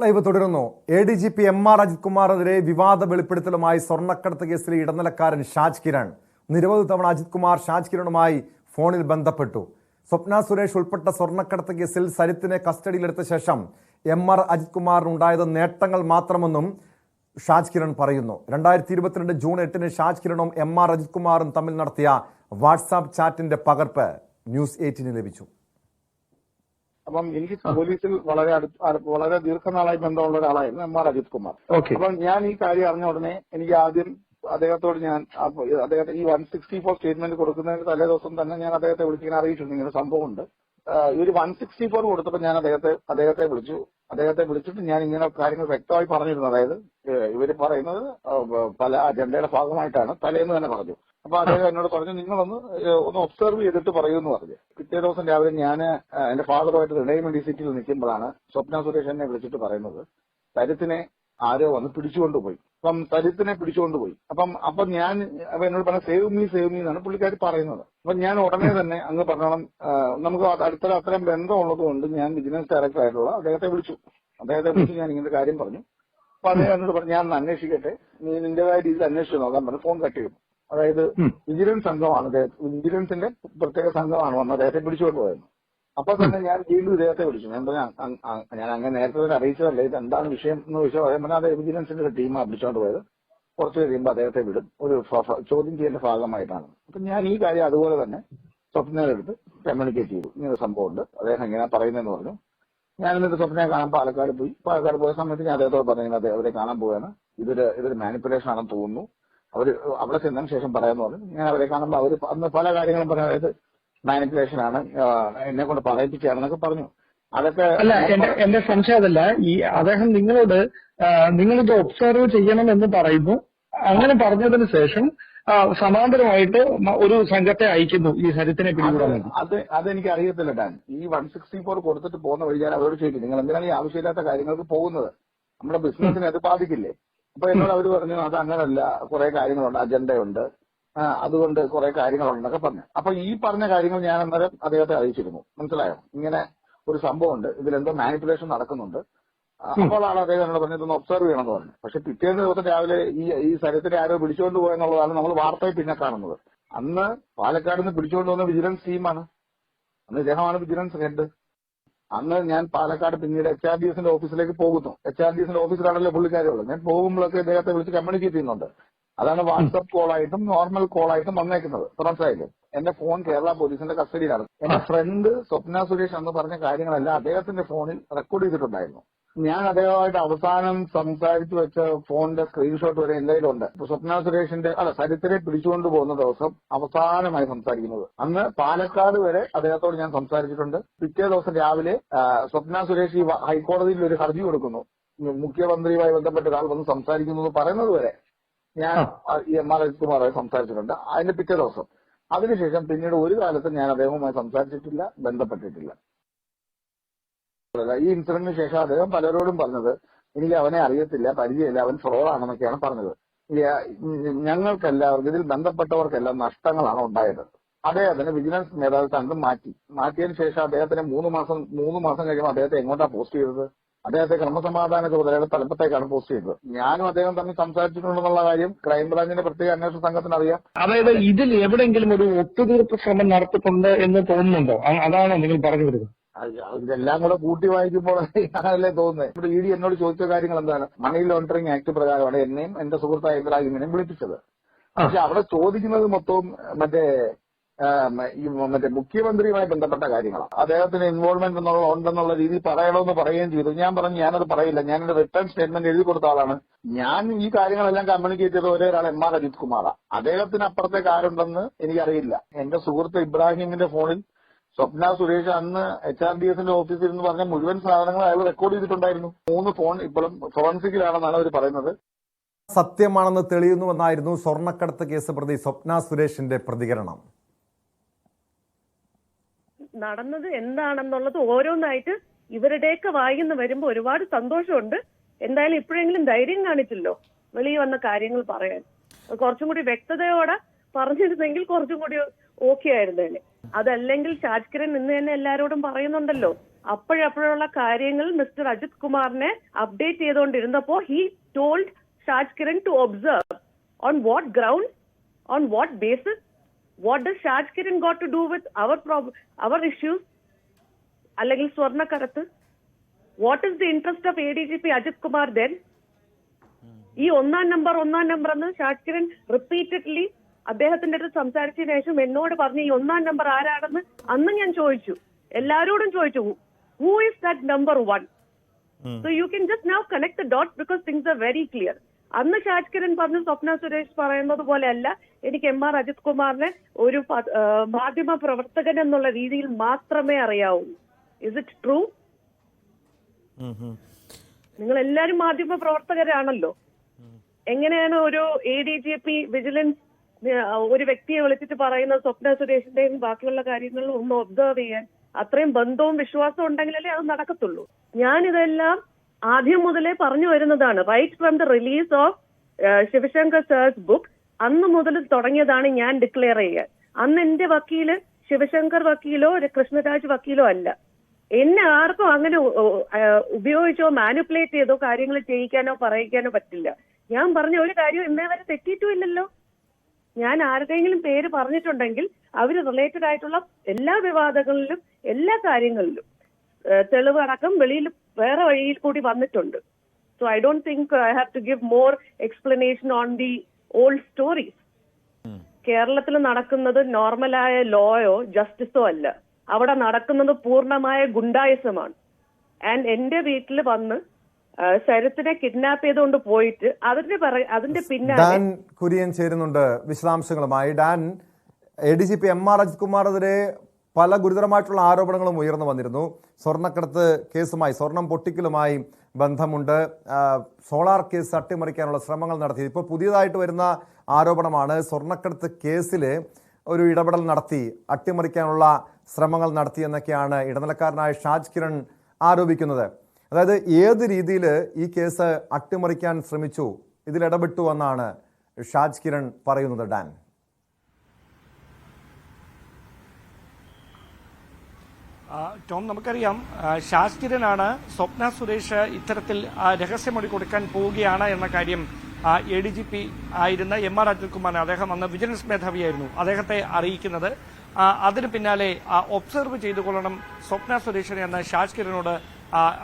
Live തുടരുന്നു. ADGP MR Ajith കുമാറിനെതിരെ വിവാദ വെളിപ്പെടുത്തലുമായി സ്വർണ്ണക്കടത്ത് കേസിലെ ഇടനിലക്കാരൻ ഷാജ് കിരൺ നിരവധി തവണ അജിത് കുമാർ ഷാജ് കിരണുമായി ഫോണിൽ ബന്ധപ്പെട്ടു. സ്വപ്ന സുരേഷ് ഉൾപ്പെട്ട സ്വർണ്ണക്കടത്ത് കേസിൽ സരിത്തിനെ കസ്റ്റഡിയിലെടുത്ത ശേഷം MR അജിത് കുമാറിനുണ്ടായത് നേട്ടങ്ങൾ മാത്രമെന്നും ഷാജ് കിരൺ പറയുന്നു. 2022 ജൂൺ 8 ഷാജ് കിരണും MR അജിത് കുമാറും തമ്മിൽ നടത്തിയ വാട്സാപ്പ് ചാറ്റിന്റെ പകർപ്പ് ന്യൂസ് 18 ലഭിച്ചു. അപ്പം എനിക്ക് പോലീസിൽ വളരെ ദീർഘനാളായി ബന്ധമുള്ള ഒരാളായിരുന്നു MR അജിത് കുമാർ. അപ്പം ഞാൻ ഈ കാര്യം അറിഞ്ഞ ഉടനെ എനിക്ക് ആദ്യം അദ്ദേഹത്തോട് അദ്ദേഹത്തെ ഈ 164 സ്റ്റേറ്റ്മെന്റ് കൊടുക്കുന്നതിന് തലേ ദിവസം തന്നെ ഞാൻ അദ്ദേഹത്തെ വിളിക്കാൻ അറിയിച്ചിട്ടുണ്ട്. ഇങ്ങനെ സംഭവമുണ്ട്. ഒരു 164 കൊടുത്തപ്പോൾ ഞാൻ അദ്ദേഹത്തെ വിളിച്ചിട്ട് ഞാൻ ഇങ്ങനെ കാര്യങ്ങൾ വ്യക്തമായി പറഞ്ഞിരുന്നു. അതായത് ഇവർ പറയുന്നത് പല അജണ്ടയുടെ ഭാഗമായിട്ടാണ് തലേന്ന് തന്നെ പറഞ്ഞു. അപ്പൊ അദ്ദേഹം എന്നോട് പറഞ്ഞു, നിങ്ങളൊന്ന് ഒബ്സർവ് ചെയ്തിട്ട് പറയൂന്ന് പറഞ്ഞു. പിറ്റേ ദിവസം രാവിലെ ഞാൻ എന്റെ ഫാദറുമായിട്ട് റിട്ടയർമെന്റ് സീറ്റിൽ നിൽക്കുമ്പോഴാണ് സ്വപ്ന സുരേഷ് എന്നെ വിളിച്ചിട്ട് പറയുന്നത് സരിത്തിനെ ആരോ വന്ന് പിടിച്ചുകൊണ്ടുപോയി. അപ്പം സരിത്തിനെ പിടിച്ചുകൊണ്ടുപോയി. അപ്പൊ ഞാൻ എന്നോട് പറഞ്ഞ സേവ് മീ എന്നാണ് പുള്ളിക്കാർ പറയുന്നത്. അപ്പൊ ഞാൻ ഉടനെ തന്നെ അങ്ങ് പറഞ്ഞോളം നമുക്ക് അത്രയും ബന്ധമുള്ളത് കൊണ്ട് ഞാൻ വിജിലൻസ് ഡയറക്ടർ ആയിട്ടുള്ള അദ്ദേഹത്തെ വിളിച്ചു ഞാൻ ഇങ്ങനത്തെ കാര്യം പറഞ്ഞു. അപ്പൊ അദ്ദേഹം എന്നോട് പറഞ്ഞു, ഞാൻ അന്വേഷിക്കട്ടെ, നീ നിന്റേതായ രീതിയിൽ അന്വേഷിച്ചു നോക്കാൻ പറഞ്ഞു. ഫോൺ കട്ട് ചെയ്തു. അതായത് വിജിലൻസ് സംഘമാണ്, വിജിലൻസിന്റെ പ്രത്യേക സംഘമാണ് വന്ന് അദ്ദേഹത്തെ പിടിച്ചുകൊണ്ട് പോയത്. അപ്പൊ തന്നെ ഞാൻ വീണ്ടും ഇദ്ദേഹത്തെ വിളിച്ചു. ഞാൻ അങ്ങനെ നേരത്തെ തന്നെ അറിയിച്ചതല്ലേ, ഇത് എന്താണ് വിഷയം എന്ന് ചോദിച്ചാൽ പറയാൻ അത് വിജിലൻസിന്റെ ഒരു ടീമാണ് പിടിച്ചുകൊണ്ട് പോയത്. കുറച്ച് കഴിയുമ്പോൾ അദ്ദേഹത്തെ വിടും, ഒരു ചോദ്യം ചെയ്യലിന്റെ ഭാഗമായിട്ടാണ്. അപ്പൊ ഞാൻ ഈ കാര്യം അതുപോലെ തന്നെ സ്വപ്നയിലെടുത്ത് കമ്മ്യൂണിക്കേറ്റ് ചെയ്തു. ഇങ്ങനെ സംഭവമുണ്ട്, അദ്ദേഹം എങ്ങനെയാ പറയുന്നതെന്ന് പറഞ്ഞു. ഞാൻ എന്നിട്ട് സ്വപ്നയെ കാണാൻ പാലക്കാട് പോയ സമയത്ത് ഞാൻ അദ്ദേഹത്തോട് പറഞ്ഞു, അവരെ കാണാൻ പോവുകയാണ്, ഇതൊരു മാനിപ്പുലേഷൻ ആണെന്ന് തോന്നുന്നു, അവിടെ ചെന്നതിന് ശേഷം പറയാമെന്ന് പറഞ്ഞു. ഞാൻ അവരെ കാണുമ്പോൾ അവർ അന്ന് പല കാര്യങ്ങളും പറഞ്ഞു, അതായത് മാനിപ്പുലേഷൻ ആണ്, എന്നെ കൊണ്ട് പറയിപ്പിച്ചാണെന്നൊക്കെ പറഞ്ഞു. അതൊക്കെ അല്ല, എന്റെ സംശയം അതല്ല. ഈ അദ്ദേഹം നിങ്ങളിത് ഒബ്സർവ് ചെയ്യണം എന്ന് പറയുന്നു. അങ്ങനെ പറഞ്ഞതിന് ശേഷം സമാന്തരമായിട്ട് ഒരു സംഘത്തെ അയക്കുന്നു ഈ സരിത്തിനെ പിടികൂടാൻ വേണ്ടി. അതെനിക്ക് അറിയത്തില്ല ഡാൻ. ഈ 164 കൊടുത്തിട്ട് പോകുന്ന വഴി ഞാൻ അവരോട് ചോദിക്കും, നിങ്ങൾ എന്തിനാണ് ഈ ആവശ്യമില്ലാത്ത കാര്യങ്ങൾക്ക് പോകുന്നത്, നമ്മുടെ ബിസിനസിനെ അത് ബാധിക്കില്ലേ? അപ്പൊ എന്നോട് അവർ പറഞ്ഞു, അത് അങ്ങനല്ല, കുറെ കാര്യങ്ങളുണ്ട്, അജണ്ടയുണ്ട്, അതുകൊണ്ട് കുറെ കാര്യങ്ങളുണ്ടെന്നൊക്കെ പറഞ്ഞു. അപ്പൊ ഈ പറഞ്ഞ കാര്യങ്ങൾ ഞാൻ അന്നേരം അദ്ദേഹത്തെ അറിയിച്ചിരുന്നു. മനസ്സിലായോ? ഇങ്ങനെ ഒരു സംഭവമുണ്ട്, ഇതിലെന്തോ മാനിപ്പുലേഷൻ നടക്കുന്നുണ്ട്. അപ്പോഴാണ് അദ്ദേഹം എന്നോട് പറഞ്ഞത് ഒന്ന് ഒബ്സർവ് ചെയ്യണമെന്ന് പറഞ്ഞു. പക്ഷെ പിറ്റേന്ന് ദിവസം രാവിലെ ഈ സരിത്തിനെ ആരോ പിടിച്ചുകൊണ്ട് പോയെന്നുള്ളതാണ് നമ്മൾ വാർത്തയിൽ പിന്നെ കാണുന്നത്. അന്ന് പാലക്കാട് നിന്ന് പിടിച്ചുകൊണ്ട് പോകുന്ന വിജിലൻസ് ടീമാണ്. അന്ന് ഇദ്ദേഹമാണ് വിജിലൻസ് ഹെഡ്. അന്ന് ഞാൻ പാലക്കാട് പിന്നീട് HRDSന്റെ ഓഫീസിലേക്ക് പോകുന്നു. HRDSന്റെ ഓഫീസിലാണല്ലോ പുള്ളിക്കാരുള്ളത്. ഞാൻ പോകുമ്പോഴൊക്കെ ഇദ്ദേഹത്തെ വിളിച്ച് കമ്മ്യൂണിക്കേറ്റ് ചെയ്യുന്നുണ്ട്. അതാണ് വാട്സ്ആപ്പ് കോളായിട്ടും നോർമൽ കോളായിട്ടും വന്നേക്കുന്നത്. മനസ്സിലായില്ലേ? എന്റെ ഫോൺ കേരള പോലീസിന്റെ കസ്റ്റഡിയിലാണ്. എന്റെ ഫ്രണ്ട് സ്വപ്ന സുരേഷ് എന്ന് പറഞ്ഞ കാര്യങ്ങളെല്ലാം അദ്ദേഹത്തിന്റെ ഫോണിൽ റെക്കോർഡ് ചെയ്തിട്ടുണ്ടായിരുന്നു. ഞാൻ അദ്ദേഹമായിട്ട് അവസാനം സംസാരിച്ചു വെച്ച ഫോണിന്റെ സ്ക്രീൻഷോട്ട് വരെ എന്റെ കയ്യിലുണ്ട്. സ്വപ്ന സുരേഷിന്റെ സരിത്തിനെ പിടിച്ചുകൊണ്ട് പോകുന്ന ദിവസം അവസാനമായി സംസാരിക്കുന്നത്. അന്ന് പാലക്കാട് വരെ അദ്ദേഹത്തോട് ഞാൻ സംസാരിച്ചിട്ടുണ്ട്. പിറ്റേ ദിവസം രാവിലെ സ്വപ്ന സുരേഷ് ഈ ഹൈക്കോടതിയിൽ ഒരു ഹർജി കൊടുക്കുന്നു, മുഖ്യമന്ത്രിയുമായി ബന്ധപ്പെട്ട ഒരാൾ വന്ന് സംസാരിക്കുന്നു എന്ന് പറയുന്നത് വരെ ഞാൻ ഈ MR അജിത് കുമാറുമായി സംസാരിച്ചിട്ടുണ്ട്. അതിന്റെ പിറ്റേ ദിവസം. അതിനുശേഷം പിന്നീട് ഒരു കാലത്തും ഞാൻ അദ്ദേഹവുമായി സംസാരിച്ചിട്ടില്ല, ബന്ധപ്പെട്ടിട്ടില്ല. ഈ ഇൻസിഡന്റിന് ശേഷം അദ്ദേഹം പലരോടും പറഞ്ഞത്, എനിക്ക് അവനെ അറിയത്തില്ല, പരിചയമില്ല, അവൻ ഫ്രോഡാണെന്നൊക്കെയാണ് പറഞ്ഞത്. ഞങ്ങൾക്കെല്ലാവർക്കും, ഇതിൽ ബന്ധപ്പെട്ടവർക്കെല്ലാം നഷ്ടങ്ങളാണ് ഉണ്ടായത്. അദ്ദേഹത്തിന് വിജിലൻസ് മേധാവിത്വം മാറ്റിയതിനു ശേഷം അദ്ദേഹത്തിന് മൂന്ന് മാസം കഴിയുമ്പോൾ അദ്ദേഹത്തെ എങ്ങോട്ടാ പോസ്റ്റ് ചെയ്തത്? അദ്ദേഹത്തെ ക്രമസമാധാന ചുമതലയുടെ തലപ്പത്തേക്കാണ് പോസ്റ്റ് ചെയ്തത്. ഞാനും അദ്ദേഹം തമ്മിൽ സംസാരിച്ചിട്ടുണ്ടെന്നുള്ള കാര്യം ക്രൈംബ്രാഞ്ചിന്റെ പ്രത്യേക അന്വേഷണ സംഘത്തിന് അറിയാം. അതായത് ഇതിൽ എവിടെയെങ്കിലും ഒരു ഒത്തുതീർപ്പ് ശ്രമം നടത്തിയിട്ടുണ്ട് എന്ന് തോന്നുന്നുണ്ടോ? അതാണോ നിങ്ങൾ പറഞ്ഞു വരുന്നത്? ഇതെല്ലാം കൂടെ കൂട്ടി വായിക്കുമ്പോൾ അങ്ങനല്ലേ തോന്നുന്നത്. ഇവിടെ ED എന്നോട് ചോദിച്ച കാര്യങ്ങൾ എന്താണ്? മണി ലോണ്ടറിംഗ് ആക്ട് പ്രകാരമാണ് എന്നെയും എന്റെ സുഹൃത്തായ ഇബ്രാഹിമിനെയും വിളിപ്പിച്ചത്. പക്ഷെ അവിടെ ചോദിക്കുന്നത് മൊത്തവും മറ്റേ മുഖ്യമന്ത്രിയുമായി ബന്ധപ്പെട്ട കാര്യങ്ങളാണ്. അദ്ദേഹത്തിന് ഇൻവോൾവ്മെന്റ് ഉണ്ടെന്നുള്ള രീതിയിൽ പറയണമെന്ന് പറയുകയും ചെയ്തു. ഞാൻ പറഞ്ഞു, ഞാനത് പറയില്ല, ഞാനൊരു റിട്ടേൺ സ്റ്റേറ്റ്മെന്റ് എഴുതി കൊടുത്ത ആളാണ്. ഞാൻ ഈ കാര്യങ്ങളെല്ലാം കമ്മ്യൂണിക്കേറ്റ് ചെയ്ത ഒരേ ഒരാൾ MR അജിത് കുമാറാണ്. അദ്ദേഹത്തിന് അപ്പുറത്തേക്ക് ആരുണ്ടെന്ന് എനിക്കറിയില്ല. എന്റെ സുഹൃത്ത് ഇബ്രാഹിമിന്റെ ഫോണിൽ സ്വപ്ന സുരേഷ് അന്ന് HRDSന്റെ ഓഫീസിൽ എന്ന് പറഞ്ഞ മുഴുവൻ സാധനങ്ങൾ അയാൾ റെക്കോർഡ് ചെയ്തിട്ടുണ്ടായിരുന്നു. 3 ഫോൺ ഇപ്പോഴും ഫോറൻസിക്കിലാണെന്നാണ് അവർ പറയുന്നത്. സത്യമാണെന്ന് തെളിയുന്നുവെന്നായിരുന്നു സ്വർണ്ണക്കടത്ത് കേസ് പ്രതി സ്വപ്ന സുരേഷിന്റെ പ്രതികരണം. നടന്നത് എന്താണെന്നുള്ളത് ഓരോന്നായിട്ട് ഇവരുടെയൊക്കെ വായിന്ന് വരുമ്പോൾ ഒരുപാട് സന്തോഷമുണ്ട്. എന്തായാലും ഇപ്പോഴെങ്കിലും ധൈര്യം കാണിച്ചല്ലോ വെളിയിൽ വന്ന കാര്യങ്ങൾ പറയാൻ. കുറച്ചും കൂടി വ്യക്തതയോടെ പറഞ്ഞിരുന്നെങ്കിൽ കുറച്ചും കൂടി ഓക്കെ ആയിരുന്നേനെ. അതല്ലെങ്കിൽ ഷാജ് കിരൺ ഇന്ന് തന്നെ എല്ലാരോടും പറയുന്നുണ്ടല്ലോ, അപ്പോഴപ്പോഴുള്ള കാര്യങ്ങൾ മിസ്റ്റർ അജിത് കുമാറിനെ അപ്ഡേറ്റ് ചെയ്തുകൊണ്ടിരുന്നപ്പോ he told Shaj Kiran to observe on what ground, on what basis, what does Shaj Kiran got to do with our issues അല്ലെങ്കിൽ സ്വർണ്ണക്കടത്ത്? What is the interest of ADGP Ajith Kumar then? ഈ ഒന്നാം നമ്പർ എന്ന് ഷാജ് കിരൺ റിപ്പീറ്റഡ്ലി അദ്ദേഹത്തിന്റെ അടുത്ത് സംസാരിച്ചതിന് ശേഷം എന്നോട് പറഞ്ഞു ഈ ഒന്നാം നമ്പർ ആരാണെന്ന് അന്ന് ഞാൻ ചോദിച്ചു, എല്ലാരോടും ചോദിച്ചു, who is that number 1? So you can just now connect the dots because things are very clear. അന്ന് ഷാജ് കിരൺ പറഞ്ഞു സ്വപ്ന സുരേഷ് പറയുന്നത് പോലെയല്ല, എനിക്ക് MR അജിത് കുമാറിനെ ഒരു മാധ്യമ പ്രവർത്തകൻ എന്നുള്ള രീതിയിൽ മാത്രമേ അറിയാവൂ. Is it true? നിങ്ങൾ എല്ലാരും മാധ്യമ പ്രവർത്തകരാണല്ലോ. എങ്ങനെയാണ് ഒരു ADGP വിജിലൻസ് ഒരു വ്യക്തിയെ വിളിച്ചിട്ട് പറയുന്ന സ്വപ്ന സുരേഷിന്റെയും ബാക്കിയുള്ള കാര്യങ്ങളും ഒന്ന് ഒബ്സർവ് ചെയ്യാൻ? അത്രയും ബന്ധവും വിശ്വാസവും ഉണ്ടെങ്കിലല്ലേ അത് നടക്കത്തുള്ളൂ. ഞാനിതെല്ലാം ആദ്യം മുതലേ പറഞ്ഞു വരുന്നതാണ്. Right from the release of Sivasankar sir's book അന്ന് മുതൽ തുടങ്ങിയതാണ് ഞാൻ ഡിക്ലെയർ ചെയ്യാൻ. അന്ന് എന്റെ വക്കീല് ശിവശങ്കർ വക്കീലോ കൃഷ്ണരാജ് വക്കീലോ അല്ല. എന്നെ ആർക്കും അങ്ങനെ ഉപയോഗിച്ചോ മാനിപ്പുലേറ്റ് ചെയ്തോ കാര്യങ്ങൾ ചെയ്യിക്കാനോ പറയിക്കാനോ പറ്റില്ല. ഞാൻ പറഞ്ഞ ഒരു കാര്യം ഇന്നേ വരെ തെറ്റിയിട്ടുമില്ലല്ലോ. ഞാൻ ആരുടെയെങ്കിലും പേര് പറഞ്ഞിട്ടുണ്ടെങ്കിൽ അവര് റിലേറ്റഡ് ആയിട്ടുള്ള എല്ലാ വിവാദങ്ങളിലും എല്ലാ കാര്യങ്ങളിലും തെളിവ് അടക്കം വെളിയിൽ വേറെ വഴിയിൽ കൂടി വന്നിട്ടുണ്ട്. So I don't think I have to give more explanation on the old stories. കേരളത്തിൽ നടക്കുന്നത് നോർമലായ ലോയോ ജസ്റ്റിസോ അല്ല. അവിടെ നടക്കുന്നത് പൂർണ്ണമായ ഗുണ്ടായിസമാണ്. ആൻഡ് എന്റെ വീട്ടിൽ വന്ന് ശരത്തിനെ കിഡ്നാപ്പ് ചെയ്തുകൊണ്ട് പോയിട്ട് അതിന്റെ പിന്നാലെ ഡാൻ കുര്യൻ ചേരുന്നുണ്ട് വിശദാംശങ്ങളുമായി. ഡാൻ, ADGP MR അജിത് കുമാറിനെതിരെ പല ഗുരുതരമായിട്ടുള്ള ആരോപണങ്ങളും ഉയർന്നു വന്നിരുന്നു. സ്വർണ്ണക്കടത്ത് കേസുമായി, സ്വർണം പൊട്ടിക്കലുമായി ബന്ധമുണ്ട്, സോളാർ കേസ് അട്ടിമറിക്കാനുള്ള ശ്രമങ്ങൾ നടത്തി. ഇപ്പോൾ പുതിയതായിട്ട് വരുന്ന ആരോപണമാണ് സ്വർണ്ണക്കടത്ത് കേസിൽ ഒരു ഇടപെടൽ നടത്തി അട്ടിമറിക്കാനുള്ള ശ്രമങ്ങൾ നടത്തി എന്നൊക്കെയാണ് ഇടനിലക്കാരനായ ഷാജ് കിരൺ ആരോപിക്കുന്നത്. അതായത് ഏത് രീതിയിൽ ഈ കേസ് അട്ടിമറിക്കാൻ ശ്രമിച്ചു, ഇതിൽ ഇടപെട്ടു എന്നാണ് ഷാജ് കിരൺ പറയുന്നത്. ഡാൻ, ടോം, നമുക്കറിയാം ഷാജ് കിരണാണ് സ്വപ്ന സുരേഷ് ഇത്തരത്തിൽ രഹസ്യമൊഴി കൊടുക്കാൻ പോവുകയാണ് എന്ന കാര്യം ADGP ആയിരുന്ന MR അജിത് കുമാറിനെ, അദ്ദേഹം അന്ന് വിജിലൻസ് മേധാവിയായിരുന്നു, അദ്ദേഹത്തെ അറിയിക്കുന്നത്. അതിന് പിന്നാലെ ഒബ്സർവ് ചെയ്തുകൊള്ളണം സ്വപ്ന സുരേഷിനെ എന്ന് ഷാജ് കിരണിനോട്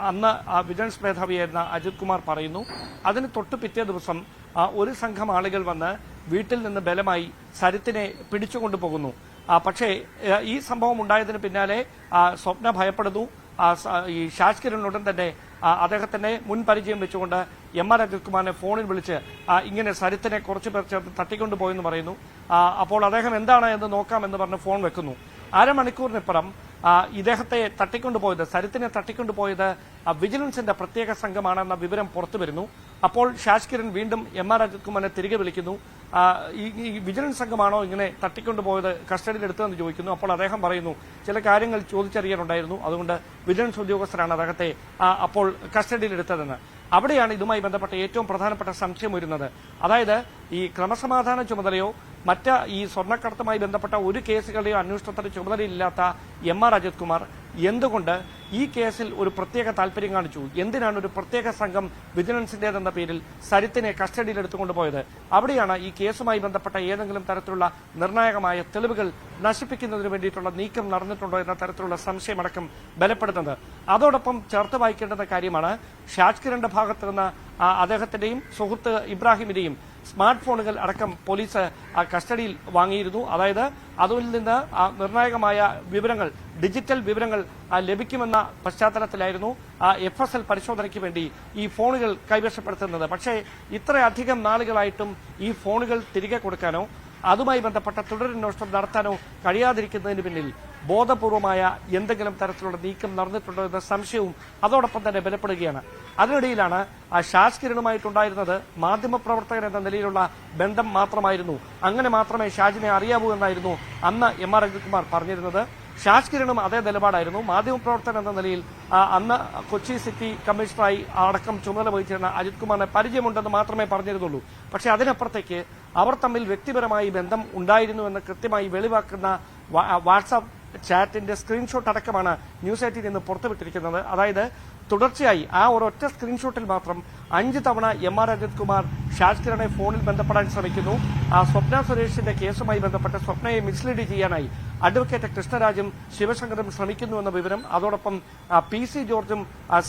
അന്ന് വിജിലൻസ് മേധാവിയായിരുന്ന അജിത് കുമാർ പറയുന്നു. അതിന് തൊട്ട് പിറ്റേ ദിവസം ഒരു സംഘം ആളുകൾ വന്ന് വീട്ടിൽ നിന്ന് ബലമായി സരിത്തിനെ പിടിച്ചുകൊണ്ടുപോകുന്നു. പക്ഷേ ഈ സംഭവം ഉണ്ടായതിന് പിന്നാലെ സ്വപ്ന ഭയപ്പെടുന്നു. ഈ ഷാജ് കിരണിനുടൻ തന്നെ അദ്ദേഹത്തിന്റെ മുൻ പരിചയം വെച്ചുകൊണ്ട് MR അജിത് കുമാറിനെ ഫോണിൽ വിളിച്ച് ഇങ്ങനെ സരിത്തിനെ കുറച്ചു പേർ ചേർത്ത് തട്ടിക്കൊണ്ടുപോയെന്ന് പറയുന്നു. അപ്പോൾ അദ്ദേഹം എന്താണ് എന്ന് നോക്കാമെന്ന് പറഞ്ഞ് ഫോൺ വെക്കുന്നു. അരമണിക്കൂറിനിപ്പുറം ഇദ്ദേഹത്തെ തട്ടിക്കൊണ്ടുപോയത്, സരിത്തിനെ തട്ടിക്കൊണ്ടുപോയത് വിജിലൻസിന്റെ പ്രത്യേക സംഘമാണെന്ന വിവരം പുറത്തു വരുന്നു. അപ്പോൾ ഷാജ് കിരൺ വീണ്ടും MR അജിത് കുമാറിനെ തിരികെ വിളിക്കുന്നു. ഈ വിജിലൻസ് സംഘമാണോ ഇങ്ങനെ തട്ടിക്കൊണ്ടുപോയത്, കസ്റ്റഡിയിലെടുത്തതെന്ന് ചോദിക്കുന്നു. അപ്പോൾ അദ്ദേഹം പറയുന്നു ചില കാര്യങ്ങൾ ചോദിച്ചറിയാനുണ്ടായിരുന്നു, അതുകൊണ്ട് വിജിലൻസ് ഉദ്യോഗസ്ഥരാണ് അദ്ദേഹത്തെ അപ്പോൾ കസ്റ്റഡിയിലെടുത്തതെന്ന്. അവിടെയാണ് ഇതുമായി ബന്ധപ്പെട്ട ഏറ്റവും പ്രധാനപ്പെട്ട സംശയം വരുന്നത്. അതായത് ഈ ക്രമസമാധാന ചുമതലയോ ഈ സ്വർണ്ണക്കടത്തുമായി ബന്ധപ്പെട്ട ഒരു കേസുകളുടെയോ അന്വേഷണത്തിന് ചുമതലയില്ലാത്ത MR അജിത് കുമാർ എന്തുകൊണ്ട് ഈ കേസിൽ ഒരു പ്രത്യേക താല്പര്യം കാണിച്ചു? എന്തിനാണ് ഒരു പ്രത്യേക സംഘം വിജിലൻസിന്റേതെന്ന പേരിൽ സരിത്തിനെ കസ്റ്റഡിയിലെടുത്തുകൊണ്ടുപോയത്? അവിടെയാണ് ഈ കേസുമായി ബന്ധപ്പെട്ട ഏതെങ്കിലും തരത്തിലുള്ള നിർണായകമായ തെളിവുകൾ നശിപ്പിക്കുന്നതിന് വേണ്ടിയിട്ടുള്ള നീക്കം നടന്നിട്ടുണ്ടോ എന്ന തരത്തിലുള്ള സംശയമടക്കം ബലപ്പെടുത്തുന്നത്. അതോടൊപ്പം ചേർത്ത് വായിക്കേണ്ടുന്ന കാര്യമാണ് ഷാജ് കിരണിന്റെ ഭാഗത്ത് നിന്ന് അദ്ദേഹത്തിന്റെയും സുഹൃത്ത് ഇബ്രാഹിമിന്റെയും സ്മാർട്ട് ഫോണുകൾ അടക്കം പോലീസ് കസ്റ്റഡിയിൽ വാങ്ങിയിരുന്നു. അതായത് അതിൽ നിന്ന് നിർണായകമായ വിവരങ്ങൾ, ഡിജിറ്റൽ വിവരങ്ങൾ ലഭിക്കുമെന്ന പശ്ചാത്തലത്തിലായിരുന്നു FSL പരിശോധനയ്ക്ക് വേണ്ടി ഈ ഫോണുകൾ കൈവശപ്പെടുത്തുന്നത്. പക്ഷേ ഇത്രയധികം നാളുകളായിട്ടും ഈ ഫോണുകൾ തിരികെ കൊടുക്കാനോ അതുമായി ബന്ധപ്പെട്ട തുടരന്വേഷണം നടത്താനോ കഴിയാതിരിക്കുന്നതിന് പിന്നിൽ ബോധപൂർവമായ എന്തെങ്കിലും തരത്തിലുള്ള നീക്കം നടന്നിട്ടുണ്ടോ എന്ന സംശയവും അതോടൊപ്പം തന്നെ ബലപ്പെടുകയാണ്. അതിനിടയിലാണ് ഷാജ് കിരണുമായിട്ടുണ്ടായിരുന്നത് മാധ്യമപ്രവർത്തകൻ എന്ന നിലയിലുള്ള ബന്ധം മാത്രമായിരുന്നു, അങ്ങനെ മാത്രമേ ഷാജിനെ അറിയാവൂ എന്നായിരുന്നു അന്ന് MR അജിത് കുമാർ പറഞ്ഞിരുന്നത്. ഷാജ് കിരണും അതേ നിലപാടായിരുന്നു. മാധ്യമപ്രവർത്തകൻ എന്ന നിലയിൽ അന്ന് കൊച്ചി സിറ്റി കമ്മീഷണറായി അടക്കം ചുമതല വഹിച്ചിരുന്ന അജിത് കുമാറിനെ പരിചയമുണ്ടെന്ന് മാത്രമേ പറഞ്ഞിരുന്നുള്ളൂ. പക്ഷേ അതിനപ്പുറത്തേക്ക് അവർ തമ്മിൽ വ്യക്തിപരമായി ബന്ധം ഉണ്ടായിരുന്നു എന്ന് കൃത്യമായി വെളിവാക്കുന്ന വാട്സാപ്പ് ചാറ്റിന്റെ സ്ക്രീൻഷോട്ട് അടക്കമാണ് ന്യൂസ് 18 ഇന്ന് പുറത്തുവിട്ടിരിക്കുന്നത്. അതായത് തുടർച്ചയായി ആ ഒരൊറ്റ സ്ക്രീൻഷോട്ടിൽ മാത്രം 5 തവണ എം.ആർ. അജിത് കുമാർ ഷാജ് കിരണെ ഫോണിൽ ബന്ധപ്പെടാൻ ശ്രമിക്കുന്നു. സ്വപ്ന സുരേഷിന്റെ കേസുമായി ബന്ധപ്പെട്ട് സ്വപ്നയെ മിസ്ലീഡ് ചെയ്യാനായി അഡ്വക്കേറ്റ് കൃഷ്ണരാജും ശിവശങ്കറും ശ്രമിക്കുന്നുവെന്ന വിവരം, അതോടൊപ്പം PC ജോർജും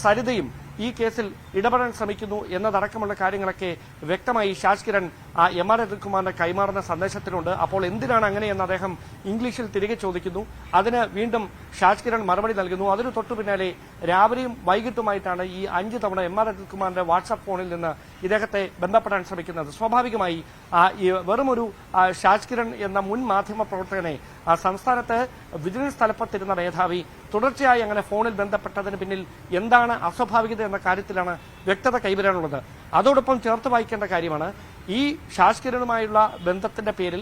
സരിതയും ഈ കേസിൽ ഇടപെടാൻ ശ്രമിക്കുന്നു എന്നതടക്കമുള്ള കാര്യങ്ങളൊക്കെ വ്യക്തമായി ഷാജ് കിരൺ എം.ആർ. അജിത് കുമാറിന് കൈമാറുന്ന സന്ദേശത്തിലുണ്ട്. അപ്പോൾ എന്തിനാണ് അങ്ങനെയെന്ന് അദ്ദേഹം ഇംഗ്ലീഷിൽ തിരികെ ചോദിക്കുന്നു. അതിന് വീണ്ടും ഷാജ് കിരൺ മറുപടി നൽകുന്നു. അതിനു തൊട്ടു പിന്നാലെ രാവിലെയും വൈകിട്ടുമായിട്ടാണ് ഈ 5 തവണ എം.ആർ. അജിത് കുമാറിന്റെ വാട്സാപ്പ് ഫോണിൽ നിന്ന് ഇദ്ദേഹത്തെ ബന്ധപ്പെടാൻ ശ്രമിക്കുന്നത്. സ്വാഭാവികമായി വെറുമൊരു ഷാജ് കിരൺ എന്ന മുൻ മാധ്യമ പ്രവർത്തകനെ സംസ്ഥാനത്ത് വിജിലൻസ് തലപ്പത്തിരുന്ന മേധാവി തുടർച്ചയായി അങ്ങനെ ഫോണിൽ ബന്ധപ്പെട്ടതിന് പിന്നിൽ എന്താണ് അസ്വാഭാവികത എന്ന കാര്യത്തിലാണ് വ്യക്തത കൈവരാനുള്ളത്. അതോടൊപ്പം ചേർത്ത് വായിക്കേണ്ട കാര്യമാണ്, ഈ ഷാജ് കിരണുമായുള്ള ബന്ധത്തിന്റെ പേരിൽ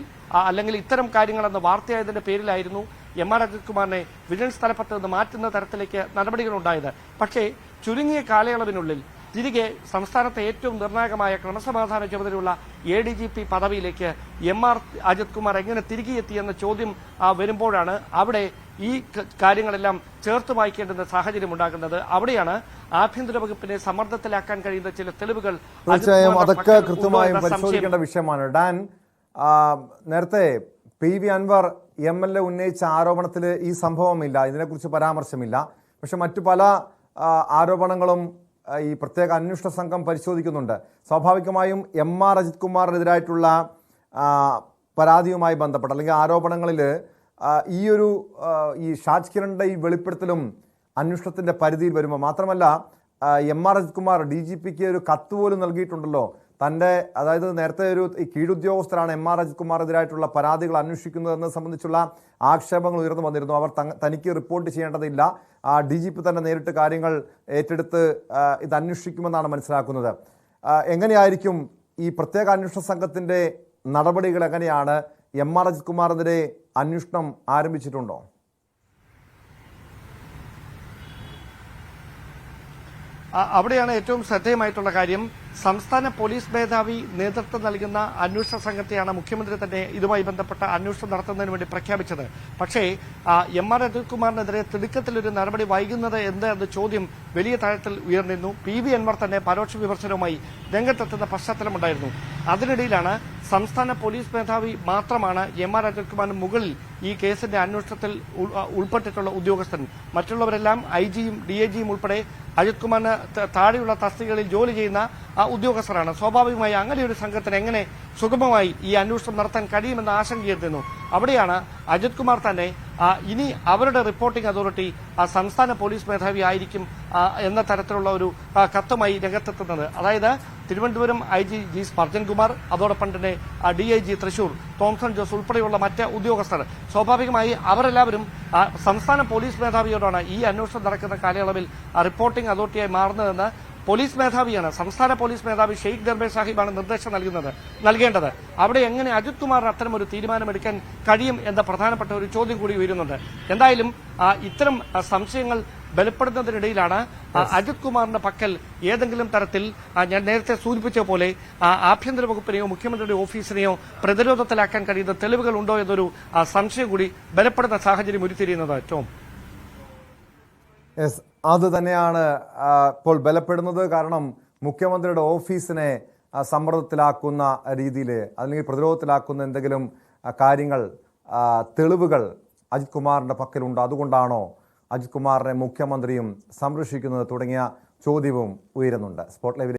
അല്ലെങ്കിൽ ഇത്തരം കാര്യങ്ങളെന്ന് വാർത്തയായതിന്റെ പേരിലായിരുന്നു എം.ആർ. അജിത് കുമാറിനെ വിജിലൻസ് തലപ്പത്ത് നിന്ന് മാറ്റുന്ന തരത്തിലേക്ക് നടപടികളുണ്ടായത്. പക്ഷേ ചുരുങ്ങിയ കാലയളവിനുള്ളിൽ തിരികെ സംസ്ഥാനത്തെ ഏറ്റവും നിർണായകമായ ക്രമസമാധാന ചുമതലയുള്ള ADGP പദവിയിലേക്ക് എം.ആർ. അജിത് കുമാർ എങ്ങനെ തിരികെ എത്തിയെന്ന ചോദ്യം വരുമ്പോഴാണ് അവിടെ ഈ കാര്യങ്ങളെല്ലാം ചേർത്ത് വായിക്കേണ്ടുന്ന സാഹചര്യം ഉണ്ടാകുന്നത്. അവിടെയാണ് ആഭ്യന്തര വകുപ്പിനെ സമ്മർദ്ദത്തിലാക്കാൻ കഴിയുന്ന ചില തെളിവുകൾ തീർച്ചയായും അതൊക്കെ കൃത്യമായും പരിശോധിക്കേണ്ട വിഷയമാണ്. ഡാൻ, നേരത്തെ PV അൻവർ MLA ഉന്നയിച്ച ആരോപണത്തിൽ ഈ സംഭവമില്ല, ഇതിനെക്കുറിച്ച് പരാമർശമില്ല. പക്ഷെ മറ്റു പല ആരോപണങ്ങളും ഈ പ്രത്യേക അന്വേഷണ സംഘം പരിശോധിക്കുന്നുണ്ട്. സ്വാഭാവികമായും എം.ആർ. അജിത് കുമാറിനെതിരായിട്ടുള്ള പരാതിയുമായി ബന്ധപ്പെട്ട് അല്ലെങ്കിൽ ആരോപണങ്ങളിൽ ഈ ഷാജ് കിരണിന്റെ ഈ വെളിപ്പെടുത്തലും അന്വേഷണത്തിന്റെ പരിധിയിൽ വരുമ്പോൾ മാത്രമല്ല, എം.ആർ. അജിത് കുമാർ DGPക്ക് ഒരു കത്ത് പോലും നൽകിയിട്ടുണ്ടല്ലോ. അതായത് നേരത്തെ ഒരു കീഴുദ്യോഗസ്ഥരാണ് എം.ആർ. അജിത് കുമാറിനെതിരായിട്ടുള്ള പരാതികൾ അന്വേഷിക്കുന്നതെന്ന് സംബന്ധിച്ചുള്ള ആക്ഷേപങ്ങൾ ഉയർന്നു വന്നിരുന്നു. അവർ തനിക്ക് റിപ്പോർട്ട് ചെയ്യേണ്ടതില്ല, DGP തന്നെ നേരിട്ട് കാര്യങ്ങൾ ഏറ്റെടുത്ത് ഇത് അന്വേഷിക്കുമെന്നാണ് മനസ്സിലാക്കുന്നത്. എങ്ങനെയായിരിക്കും ഈ പ്രത്യേക അന്വേഷണ സംഘത്തിന്റെ നടപടികൾ? എങ്ങനെയാണ് എം.ആർ. അജിത് കുമാറിനെതിരെ അന്വേഷണം ആരംഭിച്ചിട്ടുണ്ടോ? അവിടെയാണ് ഏറ്റവും ശ്രദ്ധേയമായിട്ടുള്ള കാര്യം. സംസ്ഥാന പോലീസ് മേധാവി നേതൃത്വം നൽകുന്ന അന്വേഷണ സംഘത്തെയാണ് മുഖ്യമന്ത്രി തന്നെ ഇതുമായി ബന്ധപ്പെട്ട അന്വേഷണം നടത്തുന്നതിന് വേണ്ടി പ്രഖ്യാപിച്ചത്. പക്ഷേ എം.ആർ. അജിത് കുമാറിനെതിരെ തിടുക്കത്തിലൊരു നടപടി വൈകുന്നത് എന്ന ചോദ്യം വലിയ തലത്തിൽ ഉയർന്നിരുന്നു. PV അൻവർ തന്നെ പരോക്ഷ വിമർശനവുമായി രംഗത്തെത്തുന്ന പശ്ചാത്തലമുണ്ടായിരുന്നു. അതിനിടയിലാണ് സംസ്ഥാന പോലീസ് മേധാവി മാത്രമാണ് എം.ആർ. അജിത് കുമാറിന് മുകളിൽ ഈ കേസിന്റെ അന്വേഷണത്തിൽ ഉൾപ്പെട്ടിട്ടുള്ള ഉദ്യോഗസ്ഥൻ. മറ്റുള്ളവരെല്ലാം IG-യും DIG-യും ഉൾപ്പെടെ അജിത് കുമാറിന് താഴെയുള്ള തസ്തികകളിൽ ജോലി ചെയ്യുന്ന ഉദ്യോഗസ്ഥരാണ്. സ്വാഭാവികമായി അങ്ങനെ ഒരു സംഘത്തിന് എങ്ങനെ സുഗമമായി ഈ അന്വേഷണം നടത്താൻ കഴിയുമെന്ന ആശങ്കയെത്തുന്നു. അവിടെയാണ് അജിത് കുമാർ തന്നെ ഇനി അവരുടെ റിപ്പോർട്ടിംഗ് അതോറിറ്റി സംസ്ഥാന പോലീസ് മേധാവി ആയിരിക്കും എന്ന തരത്തിലുള്ള ഒരു കത്തുമായി രംഗത്തെത്തുന്നത്. അതായത് തിരുവനന്തപുരം IG G. സ്പർജൻ കുമാർ, അതോടൊപ്പം തന്നെ DIG തൃശൂർ തോംസൺ ജോസ് ഉൾപ്പെടെയുള്ള മറ്റ് ഉദ്യോഗസ്ഥർ. സ്വാഭാവികമായി അവരെല്ലാവരും സംസ്ഥാന പോലീസ് മേധാവിയോടാണ് ഈ അന്വേഷണം നടക്കുന്ന കാലയളവിൽ റിപ്പോർട്ടിംഗ് അതോറിറ്റിയായി മാറുന്നതെന്ന് പോലീസ് മേധാവിയാണ്, സംസ്ഥാന പോലീസ് മേധാവി ഷെയ്ഖ് ദർബേ സാഹിബാണ് നിർദ്ദേശം നൽകേണ്ടത്. അവിടെ എങ്ങനെ അജിത് കുമാറിന് അത്തരമൊരു തീരുമാനമെടുക്കാൻ കഴിയും എന്ന പ്രധാനപ്പെട്ട ഒരു ചോദ്യം കൂടി ഉയരുന്നുണ്ട്. എന്തായാലും ഇത്തരം സംശയങ്ങൾ ബലപ്പെടുന്നതിനിടയിലാണ് അജിത് കുമാറിന്റെ പക്കൽ ഏതെങ്കിലും തരത്തിൽ ഞാൻ നേരത്തെ സൂചിപ്പിച്ച പോലെ ആഭ്യന്തര വകുപ്പിനെയോ മുഖ്യമന്ത്രിയുടെ ഓഫീസിനെയോ പ്രതിരോധത്തിലാക്കാൻ കഴിയുന്ന തെളിവുകൾ ഉണ്ടോ എന്നൊരു സംശയം കൂടി ബലപ്പെടുന്ന സാഹചര്യം ഉരുത്തിരിയുന്നത്. ടോം, അത് തന്നെയാണ് ഇപ്പോൾ ബലപ്പെടുന്നത്. കാരണം മുഖ്യമന്ത്രിയുടെ ഓഫീസിനെ സമ്മർദ്ദത്തിലാക്കുന്ന രീതിയിൽ അല്ലെങ്കിൽ പ്രതിരോധത്തിലാക്കുന്ന എന്തെങ്കിലും കാര്യങ്ങൾ, തെളിവുകൾ അജിത് കുമാറിന്റെ പക്കലുണ്ട്. അതുകൊണ്ടാണോ അജിത് കുമാറിനെ മുഖ്യമന്ത്രിയും സംരക്ഷിക്കുന്നത് തുടങ്ങിയ ചോദ്യവും ഉയരുന്നുണ്ട്. സ്പോട്ട് ലൈവിൽ